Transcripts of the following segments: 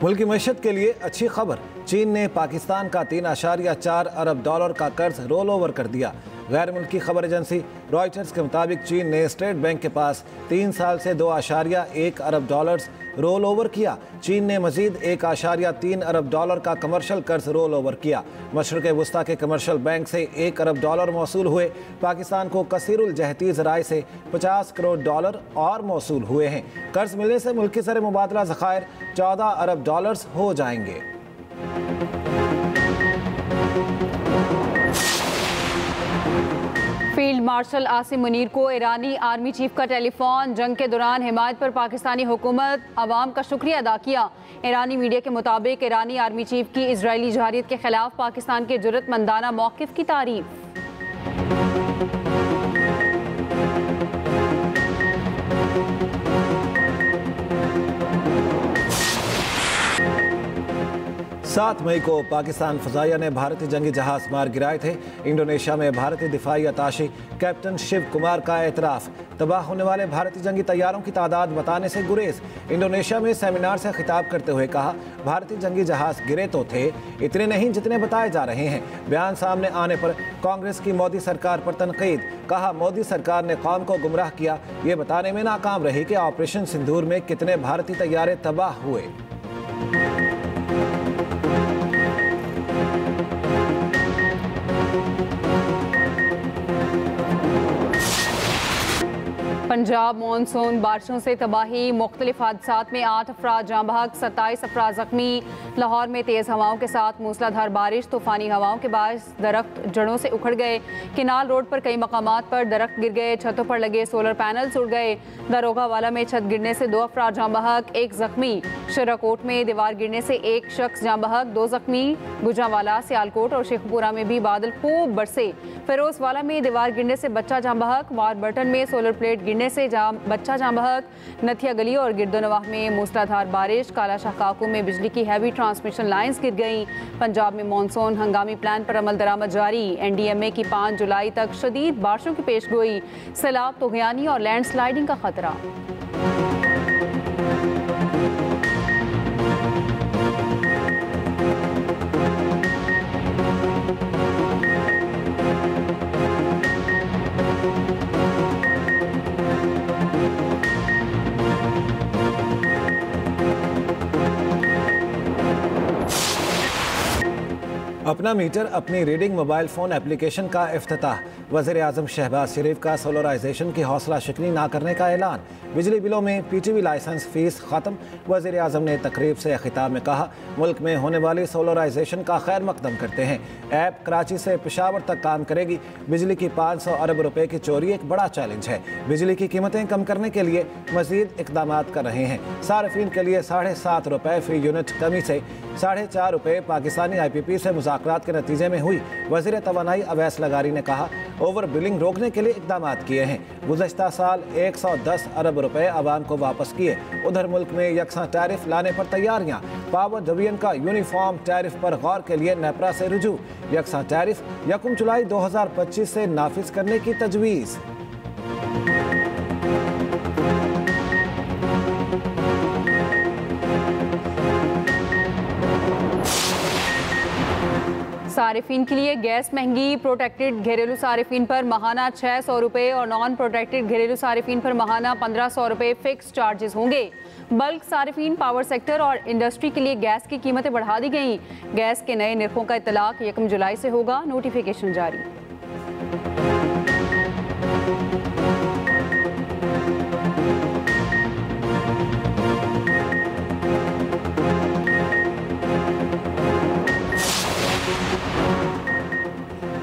मुल्क की मईशत के लिए अच्छी खबर। चीन ने पाकिस्तान का 3.4 अरब डॉलर का कर्ज रोल ओवर कर दिया। गैर मुल्की खबर एजेंसी रॉयटर्स के मुताबिक चीन ने स्टेट बैंक के पास 3 साल से 2.1 अरब डॉलर्स रोल ओवर किया। चीन ने मजीद 1.3 अरब डॉलर का कमर्शियल कर्ज रोल ओवर किया। मशरक़ वस्ता के कमर्शियल बैंक से 1 अरब डॉलर मौसूल हुए। पाकिस्तान को कसीरुल जहतीज़ राय से 50 करोड़ डॉलर और मौसूल हुए हैं। कर्ज मिलने से मुल्क के ज़र मुबादला ज़खायर 14 अरब डॉलर्स हो जाएंगे। फील्ड मार्शल आसिम मुनीर को ईरानी आर्मी चीफ का टेलीफोन। जंग के दौरान हिमायत पर पाकिस्तानी हुकूमत अवाम का शुक्रिया अदा किया। ईरानी मीडिया के मुताबिक ईरानी आर्मी चीफ की इजरायली जहारियत के खिलाफ पाकिस्तान के जुर्रतमंदाना मौक़िफ़ की तारीफ। सात मई को पाकिस्तान फ़ज़ाइया ने भारतीय जंगी जहाज़ मार गिराए थे। इंडोनेशिया में भारतीय दिफाई अताशी कैप्टन शिव कुमार का एतराफ़। तबाह होने वाले भारतीय जंगी तैयारों की तादाद बताने से गुरेज। इंडोनेशिया में सेमिनार से खिताब करते हुए कहा, भारतीय जंगी जहाज़ गिरे तो थे, इतने नहीं जितने बताए जा रहे हैं। बयान सामने आने पर कांग्रेस की मोदी सरकार पर तनकीद। कहा, मोदी सरकार ने कौम को गुमराह किया, ये बताने में नाकाम रही कि ऑपरेशन सिंदूर में कितने भारतीय तैयारे तबाह हुए। पंजाब मानसून बारिशों से तबाही। मुख्तलिफ हादसात में 8 अफराद जाँ बहक, 27 अफराद जख्मी। लाहौर में तेज़ हवाओं के साथ मूसलाधार बारिश। तूफ़ानी हवाओं के बायस दरख्त जड़ों से उखड़ गए। किनाल रोड पर कई मकामात पर दरख्त गिर गए। छतों पर लगे सोलर पैनल्स उड़ गए। दारोगा वाला में छत गिरने से 2 अफराद जाँ बहक, 1 जख्मी। शराकोट में दीवार गिरने से 1 शख्स जाँ बहक, 2 जख्मी। गुजरांवाला, सियालकोट और शेखपुरा में भी बादल खूब बरसे। फिरोजवाला में दीवार गिरने से बच्चा जाँ बहक। वारबर्टन में सोलर प्लेट गिरने से बच्चा जाँ बहक। नथिया गली और गिरदोनवाह में मूसलाधार बारिश। काला शाह काकू में बिजली की हैवी ट्रांसमिशन लाइंस गिर गईं। पंजाब में मानसून हंगामी प्लान पर अमल दरामद जारी। NDMA की 5 जुलाई तक शदीद बारिशों की पेशगोई। सैलाब, तुग़यानी और लैंडस्लाइडिंग का खतरा। अपना मीटर अपनी रीडिंग मोबाइल फ़ोन एप्लीकेशन का इफ्तिताह। वज़ीर-ए-आज़म शहबाज शरीफ का सोलराइजेशन की हौसला शिकनी ना करने का ऐलान। बिजली बिलों में PTV लाइसेंस फ़ीस ख़त्म। वज़ीर-ए-आज़म ने तकरीब से खिताब में कहा, मुल्क में होने वाली सोलराइजेशन का खैर मकदम करते हैं। ऐप कराची से पेशावर तक काम करेगी। बिजली की 500 अरब रुपए की चोरी एक बड़ा चैलेंज है। बिजली की कीमतें कम करने के लिए मज़ीद इक़दाम कर रहे हैं। सार्फिन के लिए 7.5 रुपए फ़ी यूनिट कमी से 4.5 रुपए पाकिस्तानी IPP से मुज़ाकरात के नतीजे में हुई। वज़ीर तवानाई अवैस लगारी ने कहा, ओवर बिलिंग रोकने के लिए इक़दाम किए हैं। गुज़श्ता साल 110 अरब रुपए आवाम को वापस किए। उधर मुल्क में यकसा टैरिफ लाने पर तैयारियाँ। पावर डिवीजन का यूनिफॉर्म टैरिफ पर गौर के लिए नेपरा से रुजू। यकसा टैरिफ 1 जुलाई 2025 से नाफिज करने की तजवीज़। सारिफिन के लिए गैस महंगी। प्रोटेक्टेड घरेलू सारिफिन पर माहाना 600 रुपये और नॉन प्रोटेक्टेड घरेलू सारिफिन पर माहाना 1500 रुपये फिक्स चार्जेस होंगे। बल्क सारिफिन, पावर सेक्टर और इंडस्ट्री के लिए गैस की कीमतें बढ़ा दी गई। गैस के नए निर्खों का इतलाक 1 जुलाई से होगा। नोटिफिकेशन जारी।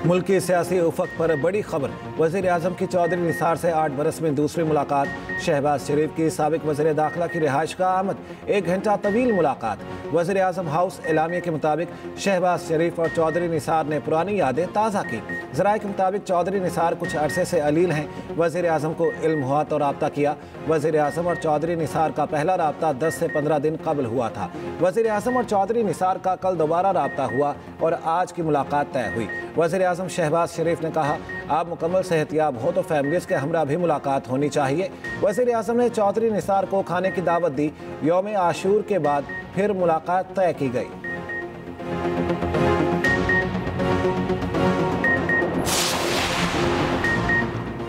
मुल्क की सियासी उफक पर बड़ी खबर। वज़ीर-ए-आज़म की चौधरी निसार से 8 बरस में दूसरी मुलाकात। शहबाज शरीफ की साबिक वज़ीर दाखिला की रिहाइश का आमद। 1 घंटा तवील मुलाकात। वज़ीर-ए-आज़म हाउस एलामिया के मुताबिक शहबाज शरीफ और चौधरी निसार ने पुरानी यादें ताज़ा की। ज़राए के मुताबिक चौधरी निसार कुछ अरसे से अलील हैं। वज़ीर-ए-आज़म को इल्म हुआ तो रब्ता किया। वज़ीर-ए-आज़म और चौधरी निसार का पहला रब्ता 10 से 15 दिन कबल हुआ था। वज़ीर-ए-आज़म और चौधरी निसार का कल दोबारा रब्ता हुआ और आज की मुलाकात तय हुई। वज़ीर-ए-आज़म शहबाज शरीफ ने कहा, आप मुकम्मल सेहतियाब हो तो फैमिलीज के हमरा भी मुलाकात होनी चाहिए। वज़ीर आज़म ने चौधरी निसार को खाने की दावत दी। यौम आशूर के बाद फिर मुलाकात तय की गई।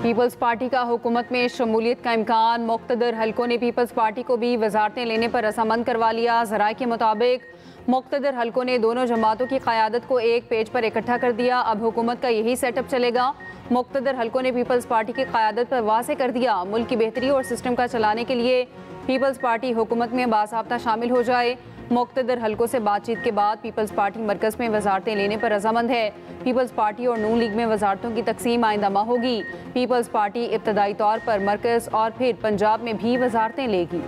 पीपल्स पार्टी का हुकूमत में शमूलियत का इम्कान। मुख्तदर हलकों ने पीपल्स पार्टी को भी वजारतें लेने पर रसामंद करवा लिया। ज़राए के मुताबिक मुख्तदर हलकों ने दोनों जमातों की क़यादत को एक पेज पर इकट्ठा कर दिया। अब हुकूमत का यही सेटअप चलेगा। मुख्तदर हलकों ने पीपल्स पार्टी की क़यादत पर वाज़ेह कर दिया, मुल्क की बेहतरी और सिस्टम का चलाने के लिए पीपल्स पार्टी हुकूमत में बासाब्ता शामिल हो जाए। मुख्तदर हलकों से बातचीत के बाद पीपल्स पार्टी मरकज़ में वजारतें लेने पर रजामंद है। पीपल्स पार्टी और नून लीग में वजारतों की तकसीम आइंदा माह होगी। पीपल्स पार्टी इब्तदाई तौर पर मरकज़ और फिर पंजाब में भी वजारतें लेगी।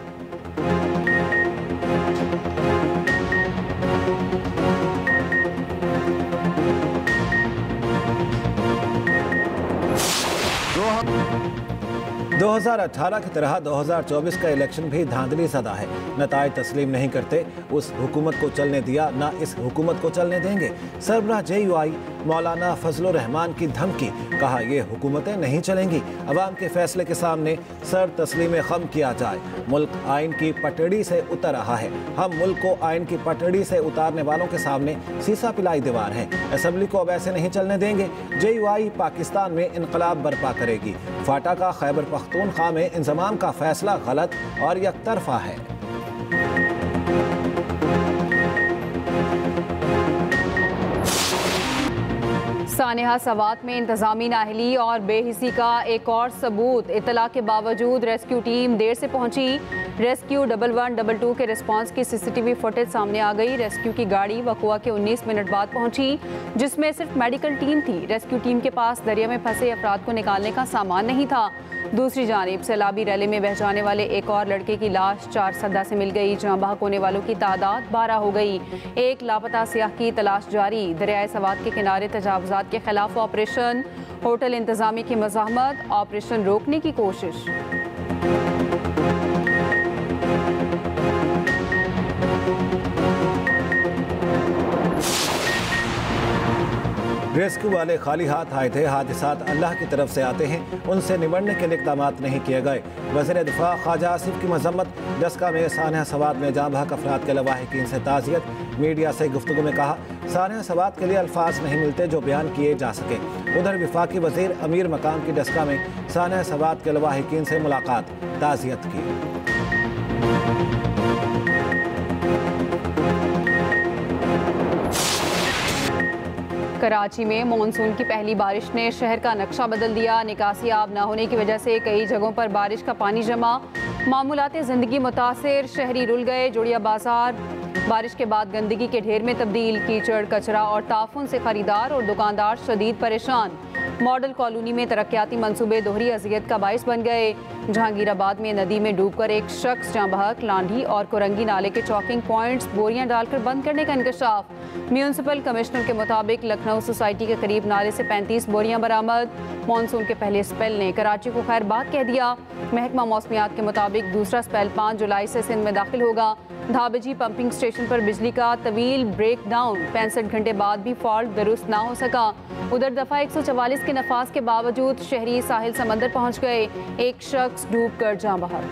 दो 2018 की तरह 2024 का इलेक्शन भी धांधली सदा है। नताइज तस्लीम नहीं करते, उस हुकूमत को चलने दिया ना इस हुकूमत को चलने देंगे। सरबराह JUI मौलाना फजलुर रहमान की धमकी, कहा ये हुकूमतें नहीं चलेंगी। अवाम के फैसले के सामने सर तस्लीम खम किया जाए। मुल्क आइन की पटड़ी से उतर रहा है। हम मुल्क को आइन की पटड़ी से उतारने वालों के सामने सीसा पिलाई दीवार है। असम्बली को अब ऐसे नहीं चलने देंगे। JUI पाकिस्तान में इनकलाब बर्पा करेगी। फाटा का खैबर पख्तूनख्वा में इंजमाम का फैसला गलत और यकतरफा है। सानेहा सवात में इंतजामी नाअहली और बेहिसी का एक और सबूत। इत्तला के बावजूद रेस्क्यू टीम देर से पहुंची। रेस्क्यू 1112 के रिस्पांस की CCTV फुटेज सामने आ गई। रेस्क्यू की गाड़ी वकुआ के 19 मिनट बाद पहुंची, जिसमें सिर्फ मेडिकल टीम थी। रेस्क्यू टीम के पास दरिया में फंसे अफराद को निकालने का सामान नहीं था। दूसरी जानिब सैलाबी रैली में बह जाने वाले एक और लड़के की लाश 4 सदा से मिल गई। जहां बहक होने वालों की तादाद 12 हो गई। एक लापता सियाह की तलाश जारी। दरियाए सवात के किनारे तजावुजात के खिलाफ ऑपरेशन। होटल इंतजामी की मज़ाहमत, ऑपरेशन रोकने की कोशिश। रेस्क्यू वाले खाली हाथ आए थे। हादसात अल्लाह की तरफ से आते हैं, उनसे निबड़ने के लिए इक़दाम नहीं किए गए। वज़ीर दिफा ख्वाजा आसिफ की मजम्मत। डस्का में सानेहा सवात में जाँ बहक अफराद के लवाहिकीन से ताज़ियत। मीडिया से गुफ्तगू में कहा, सानेहा सवात के लिए अल्फाज नहीं मिलते जो बयान किए जा सके। उधर विफाकी वज़ीर अमीर मकाम की डस्का में सानेहा सवात के लवाहिकीन से मुलाकात, ताज़ियत की। कराची में मानसून की पहली बारिश ने शहर का नक्शा बदल दिया। निकासी आब न होने की वजह से कई जगहों पर बारिश का पानी जमा। मामूलाते ज़िंदगी मुतासिर, शहरी रुल गए। जुड़िया बाजार बारिश के बाद गंदगी के ढेर में तब्दील। कीचड़, कचरा और ताफुन से खरीदार और दुकानदार शदीद परेशान। मॉडल कॉलोनी में तरक्याती मंसूबे दोहरी अजियत का बाइस बन गए। जहांगीराबाद में नदी में डूबकर एक शख्स जाँ बहक। लांढी और कुरंगी नाले के चौकिंग पॉइंट्स बोरियां डालकर बंद करने का इंकशाफ। म्यूनसिपल कमिश्नर के मुताबिक लखनऊ सोसाइटी के करीब नाले से 35 बोरियां बरामद। मानसून के पहले स्पेल ने कराची को खैर बात कह दिया। महकमा मौसमियात के मुताबिक दूसरा स्पेल 5 जुलाई से सिंध में दाखिल होगा। धाबेजी पंपिंग स्टेशन पर बिजली का तवील ब्रेक डाउन। 65 घंटे बाद भी फॉल्ट दुरुस्त ना हो सका। उधर दफा 144 के नफाज के बावजूद शहरी साहिल समंदर पहुंच गए। एक शख्स डूब कर जाँ बहक।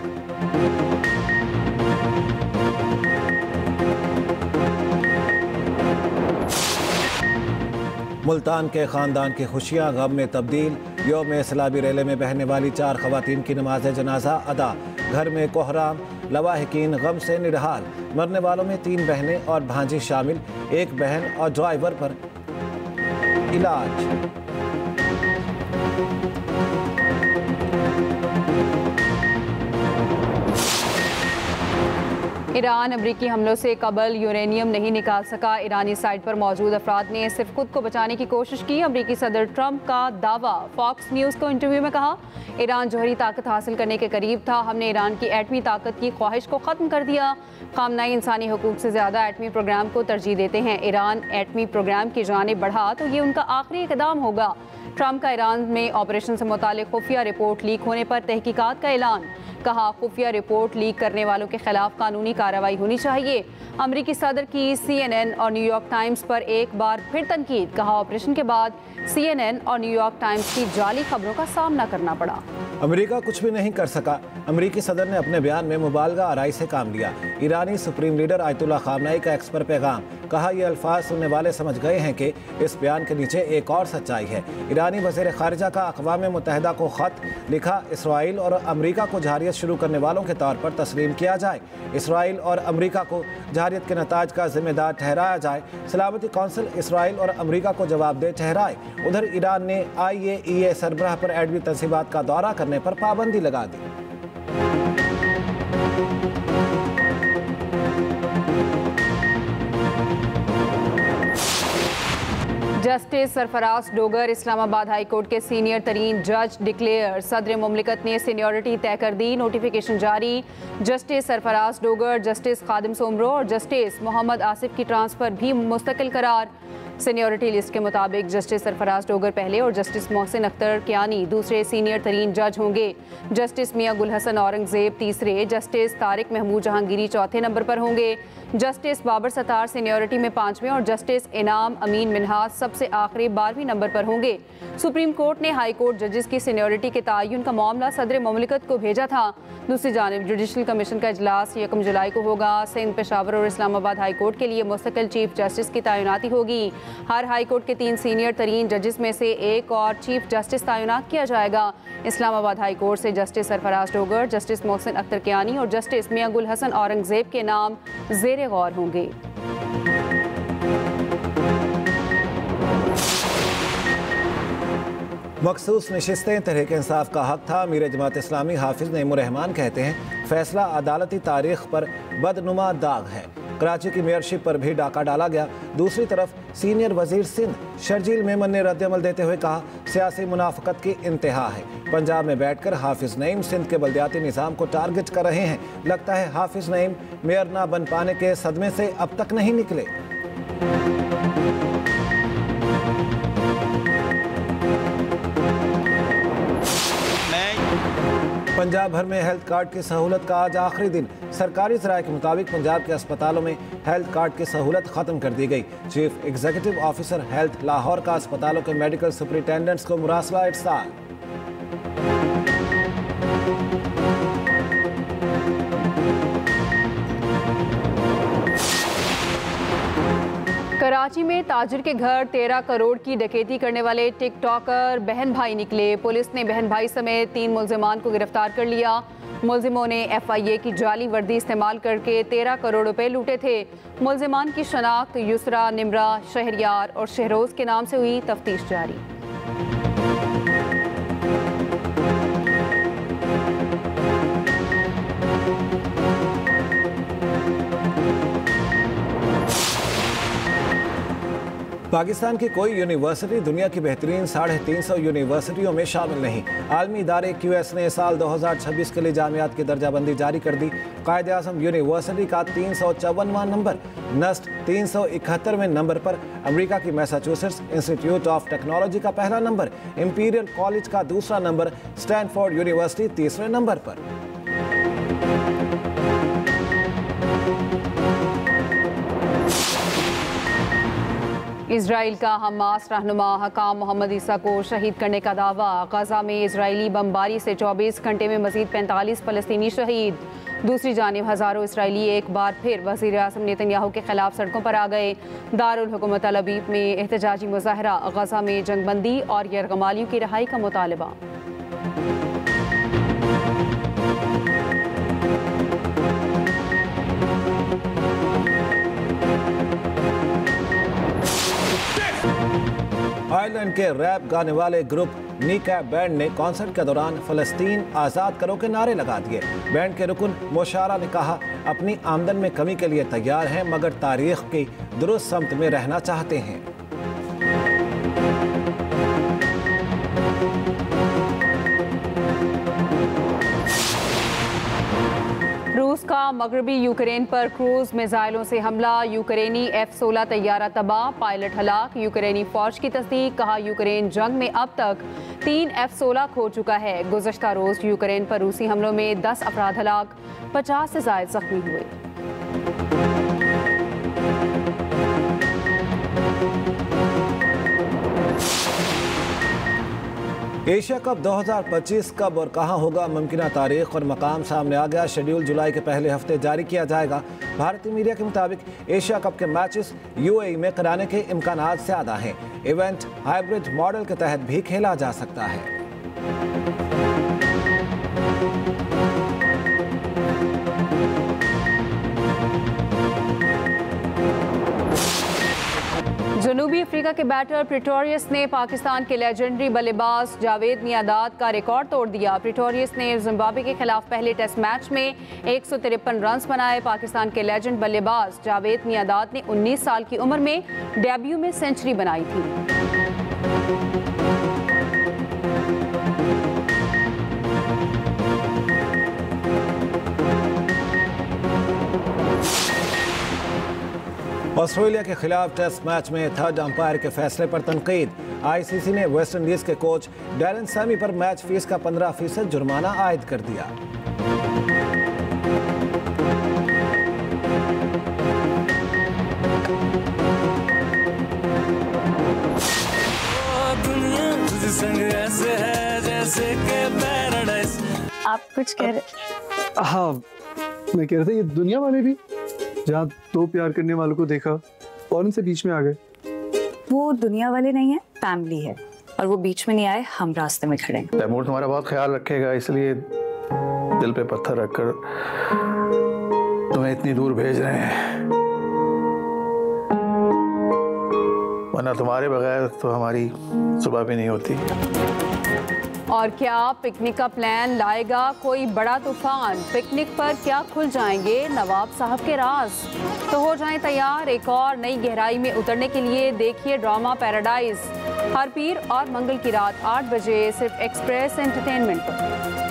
मुल्तान के ख़ानदान की खुशियाँ गम में तब्दील। यौम सैलाबी रैली में बहने वाली 4 ख़वातीन की नमाज जनाजा अदा। घर में कोहराम, लवाहिकीन गम से निढाल। मरने वालों में 3 बहनें और भांजी शामिल। एक बहन और ड्राइवर पर इलाज। ईरान अमरीकी हमलों से कबल यूरेनियम नहीं निकाल सका। ईरानी साइट पर मौजूद अफराद ने सिर्फ खुद को बचाने की कोशिश की। अमरीकी सदर ट्रंप का दावा। फॉक्स न्यूज़ को इंटरव्यू में कहा, ईरान जौहरी ताकत हासिल करने के करीब था। हमने ईरान की एटमी ताकत की ख्वाहिश को ख़त्म कर दिया। खामनाई इंसानी हुकूक से ज़्यादा एटमी प्रोग्राम को तरजीह देते हैं। ईरान एटमी प्रोग्राम की जानिब बढ़ा तो ये उनका आखिरी इक़दाम होगा। ट्रंप का ईरान में ऑपरेशन से मुतालिक खुफिया रिपोर्ट लीक होने पर तहकीकात का ऐलान। कहा खुफिया रिपोर्ट लीक करने वालों के खिलाफ कानूनी कार्रवाई होनी चाहिए। अमरीकी सदर की CNN और न्यूयॉर्क टाइम्स पर एक बार फिर तनकीद, कहा ऑपरेशन के बाद CNN और न्यूयॉर्क टाइम्स की जाली खबरों का सामना करना पड़ा। अमेरिका कुछ भी नहीं कर सका। अमेरिकी सदर ने अपने बयान में मुबालगा आराई से काम लिया। ईरानी सुप्रीम लीडर आयतुल्लाह खामनेई का एक्स पर पैगाम, कहा यह अल्फाज सुनने वाले समझ गए हैं कि इस बयान के नीचे एक और सच्चाई है। ईरानी वज़ीर ख़ारिजा का अक़वाम मुत्तहिदा को ख़त लिखा, इसराइल और अमरीका को जहारियत शुरू करने वालों के तौर पर तस्लीम किया जाए। इसराइल और अमरीका को जहारियत के नताज का जिम्मेदार ठहराया जाए। सलामती कौंसिल इसराइल और अमरीका को जवाबदेह ठहराए। उधर ईरान ने IAEA सरबराह पर एडमी तंसीबात का दौरा करने पर पाबंदी लगा दी। Justice Sarfaraz Dogar Islamabad high court के सीनियर तरीन जज डिक्लेयर, सदर मुमलिकत ने सीनियरिटी तय कर दी, नोटिफिकेशन जारी। जस्टिस सरफराज डोगर, जस्टिस खादिम सोमरो और जस्टिस मोहम्मद आसिफ की ट्रांसफर भी मुस्तकिल करार। सीनियरिटी लिस्ट के मुताबिक जस्टिस सरफराज डोगर पहले और जस्टिस मोहसिन अख्तर कियानी दूसरे सीनियर तरीन जज होंगे। जस्टिस मियां गुल हसन औरंगजेब तीसरे, जस्टिस तारिक महमूद जहांगीरी चौथे नंबर पर होंगे। जस्टिस बाबर सत्तार सीनियरिटी में 5वें और जस्टिस इनाम अमीन मिन्हाज सबसे आखिरी 12वीं नंबर पर होंगे। सुप्रीम कोर्ट ने हाई कोर्ट जजेस की सीनियरिटी के तयन का मामला सदर मुमलिकत को भेजा था। दूसरी जानिब जुडिशल कमीशन का इजलास 1 जुलाई को होगा। सिंध, पेशावर और इस्लामाबाद हाई कोर्ट के लिए मुस्तकिल चीफ जस्टिस की तैनाती होगी। हर हाई कोर्ट के 3 सीनियर तरीन जजेस में से एक और चीफ जस्टिस तैनात किया जाएगा। इस्लामाबाद हाई कोर्ट से जस्टिस सरफराज डोगर, जस्टिस मोहसिन अख्तर कियानी और जस्टिस मियां गुल हसन औरंगजेब के नाम ज़ेरे गौर होंगे। मखसूस नशिस्तें तहरीक इंसाफ का हक था। अमीर जमात इस्लामी हाफिज नईमुर रहमान कहते हैं फैसला अदालती तारीख पर बदनुमा दाग है। कराची की मेयरशिप पर भी डाका डाला गया। दूसरी तरफ सीनियर वजीर सिंध शर्जील मेमन ने रद्दअमल देते हुए कहा सियासी मुनाफकत की इंतहा है। पंजाब में बैठकर हाफिज नईम सिंध के बल्दियाती निज़ाम को टारगेट कर रहे हैं। लगता है हाफिज नईम मेयर ना बन पाने के सदमे से अब तक नहीं निकले। पंजाब भर में हेल्थ कार्ड की सहूलत का आज आखिरी दिन। सरकारी ज़राए के मुताबिक पंजाब के अस्पतालों में हेल्थ कार्ड की सहूलत ख़त्म कर दी गई। Chief executive officer health Lahore का अस्पतालों के मेडिकल सुपरिटेंडेंट्स को मुरासला इरसाल। कराची में ताजिर के घर 13 करोड़ की डकैती करने वाले टिकटॉकर बहन भाई निकले। पुलिस ने बहन भाई समेत 3 मुल्जिमान को गिरफ्तार कर लिया। मुल्जिमों ने FIA की जाली वर्दी इस्तेमाल करके 13 करोड़ रुपए लूटे थे। मुल्जिमान की शनाख्त युसरा, निमरा, शहरियार और शहरोज के नाम से हुई, तफ्तीश जारी। पाकिस्तान की कोई यूनिवर्सिटी दुनिया की बेहतरीन 350 यूनिवर्सिटियों में शामिल नहीं। आलमी इदारे QS ने साल 2026 के लिए जामियात की दर्जाबंदी जारी कर दी। कायदे आज़म यूनिवर्सिटी का 354वां नंबर, नस्ट 371वें नंबर पर, अमेरिका की मैसाचुसेट्स इंस्टीट्यूट ऑफ टेक्नोलॉजी का पहला नंबर, इंपीरियल कॉलेज का दूसरा नंबर, स्टैनफोर्ड यूनिवर्सिटी तीसरे नंबर पर। इजराइल का हमास रहनुमा हकाम मोहम्मद ईसा को शहीद करने का दावा। गजा में इजरायली बमबारी से 24 घंटे में मजीद 45 फलस्तीनी शहीद। दूसरी जानिब हज़ारों इसराइली एक बार फिर वज़ीर आज़म नेतन्याहू के खिलाफ सड़कों पर आ गए। दारुल हुकूमत अल अबीब में एहतजाजी मुज़ाहरा, गजा में जंगबंदी और यरगमालियों की रहाई का मुतालबा। आयरलैंड के रैप गाने वाले ग्रुप नीकैप बैंड ने कॉन्सर्ट के दौरान फ़लस्तीन आज़ाद करो के नारे लगा दिए। बैंड के रुकन मोशारा ने कहा अपनी आमदन में कमी के लिए तैयार हैं मगर तारीख की दुरुस्त समत में रहना चाहते हैं। रूस का मगरबी यूक्रेन पर क्रूज मिसाइलों से हमला, यूक्रेनी F-16 तैयारा तबाह, पायलट हलाक। यूक्रेनी फौज की तस्दीक, कहा यूक्रेन जंग में अब तक 3 F-16 खो चुका है। गुज़श्ता रोज़ यूक्रेन पर रूसी हमलों में 10 अफराद हलाक, 50 से ज़ायद जख्मी हुए। एशिया कप 2025 कब और कहां होगा, मुमकिन तारीख और मकाम सामने आ गया। शेड्यूल जुलाई के पहले हफ्ते जारी किया जाएगा। भारतीय मीडिया के मुताबिक एशिया कप के मैचेस यूएई में कराने के इम्कानात ज़्यादा हैं। इवेंट हाइब्रिड मॉडल के तहत भी खेला जा सकता है। जनूबी अफ्रीका के बैटर प्रिटोरियस ने पाकिस्तान के लेजेंडरी बल्लेबाज जावेद मियांदाद का रिकॉर्ड तोड़ दिया। प्रिटोरियस ने जिम्बाब्वे के खिलाफ पहले टेस्ट मैच में 153 रन बनाए। पाकिस्तान के लेजेंड बल्लेबाज जावेद मियांदाद ने 19 साल की उम्र में डेब्यू में सेंचुरी बनाई थी। ऑस्ट्रेलिया के खिलाफ टेस्ट मैच में थर्ड अंपायर के फैसले पर तनकीद। आईसीसी ने वेस्ट इंडीज के कोच डैरेन सैमी पर मैच फीस का 15% जुर्माना आयद कर दिया। आप कुछ कह रहे? हाँ, मैं कह रहा था ये दुनिया वाले भी जहाँ दो प्यार करने वालों को देखा और उनसे बीच में आ गए। वो दुनिया वाले नहीं है, फैमिली है, और वो बीच में नहीं आए, हम रास्ते में खड़े हैं। तैमूर तुम्हारा बहुत ख्याल रखेगा, इसलिए दिल पे पत्थर रखकर तुम्हें इतनी दूर भेज रहे हैं, वरना तुम्हारे बगैर तो हमारी सुबह भी नहीं होती। और क्या पिकनिक का प्लान लाएगा कोई बड़ा तूफान? पिकनिक पर क्या खुल जाएंगे नवाब साहब के राज? तो हो जाएं तैयार एक और नई गहराई में उतरने के लिए। देखिए ड्रामा पैराडाइज हर पीर और मंगल की रात 8 बजे सिर्फ एक्सप्रेस एंटरटेनमेंट पर।